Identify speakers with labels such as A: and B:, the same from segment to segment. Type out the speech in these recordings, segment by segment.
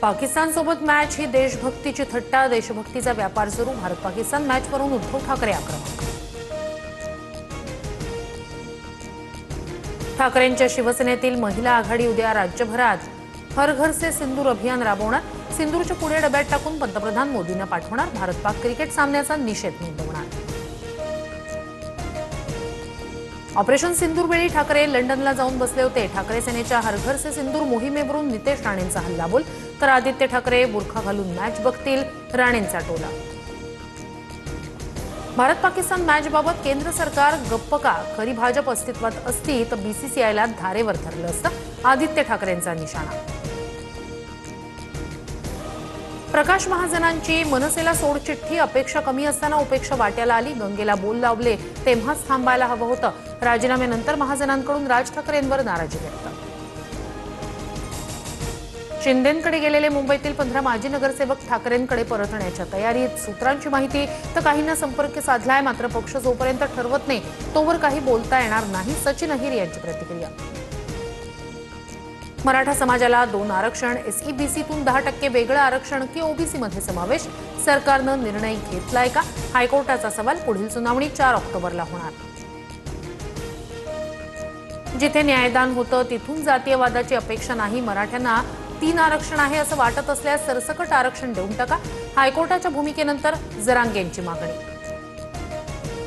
A: पाकिस्तान सोबत मॅच ही देशभक्तीची थट्टा, देशभक्तीचा व्यापार सुरू, भारत पाकिस्तान मॅचवरून उद्धव ठाकरे आक्रमक। ठाकरेंच्या शिवसेनेतील महिला आघाडी उद्या राज्यभरात हर घर से सिंदूर अभियान राबवणार, सिंदूरच्या पुढे डब्यात टाकून पंतप्रधान मोदींना पाठवणार, भारत पाक क्रिकेट सामन्याचा निषेध नोंदवणार। ऑपरेशन सिंदूर वेळी ठाकरे लंडनला जाऊन बसले होते। ठाकरे सेनेच्या हर घर से सिंदूर मोहिमेवरून नितेश राणेंचा हल्लाबोल, तर आदित्य ठाकरे बुरखा घालून मॅच बघतील, राणेंचा टोला। भारत पाकिस्तान मॅचबाबत केंद्र सरकार गप्प का? खरी भाजप अस्तित्वात असती तर बीसीसीआयला धारेवर धरलं असतं, आदित्य ठाकरेंचा निशाणा। प्रकाश महाजनांची मनसेला सोडचिठ्ठी, अपेक्षा कमी असताना उपेक्षा वाट्याला आली, गंगेला बोल लावले तेव्हाच थांबायला हवं होतं, राजीनाम्यानंतर महाजनांकडून राज ठाकरेंवर नाराजी व्यक्त। शिंदेंकडे गेलेले मुंबईतील 15 माजी नगरसेवक ठाकरेंकडे परतण्याच्या तयारीत, सूत्रांची माहिती तर काहींना संपर्क साधलाय, मात्र पक्ष जोपर्यंत ठरवत नाही तोवर काही बोलता येणार नाही, सचिन अहिर यांची प्रतिक्रिया। मराठा समाजाला 2 आरक्षण, एसईबीसीतून 10% वेगळं आरक्षण की ओबीसी मध्ये समावेश, सरकारनं निर्णय घेतलाय का? हायकोर्टाचा सवाल, पुढील सुनावणी 4 ऑक्टोबरला होणार। जिथे न्यायदान होतं तिथून जातीयवादाची अपेक्षा नाही, मराठ्यांना 3 आरक्षण आहे असं वाटत असल्यास सरसकट आरक्षण देऊन टाका, हायकोर्टाच्या भूमिकेनंतर जरांगेंची मागणी।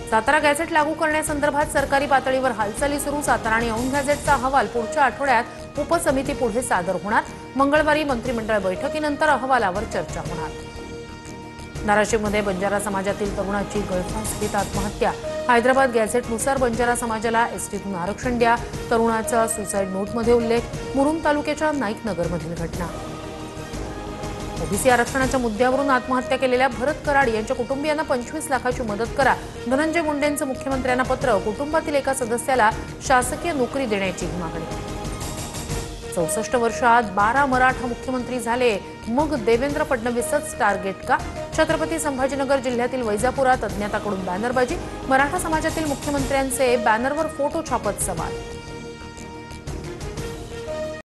A: सातारा गॅझेट लागू करण्यासंदर्भात सरकारी पातळीवर हालचाली सुरू, सातारा आणि औंध गॅझेटचा अहवाल पुढच्या आठवड्यात उपसमिती पुढे सादर होणार, मंगळवारी मंत्रिमंडळ बैठकीनंतर अहवालावर चर्चा होणार। धाराशिवमध्ये बंजारा समाजातील तरुणाची गळफास आत्महत्या, हैदराबाद गॅझेटनुसार बंजारा समाजाला एसटीतून आरक्षण द्या, तरुणाचा सुसाईड नोटमध्ये उल्लेख, मुरुम तालुक्याच्या नाईकनगरमधील घटना। ओबीसी आरक्षणाच्या मुद्द्यावरून आत्महत्या केलेल्या भरत कराड यांच्या कुटुंबियांना 25 लाखाची मदत करा, धनंजय मुंडेंचं मुख्यमंत्र्यांना पत्र, कुटुंबातील एका सदस्याला शासकीय नोकरी देण्याची मागणी। 64 वर्षात 12 मराठा मुख्यमंत्री झाले, मग देवेंद्र फडणवीसच टार्गेट का? छत्रपती संभाजीनगर जिल्ह्यातील वैजापुरात अज्ञाताकडून बॅनरबाजी, मराठा समाजातील मुख्यमंत्र्यांचे बॅनरवर फोटो छापत सवाल।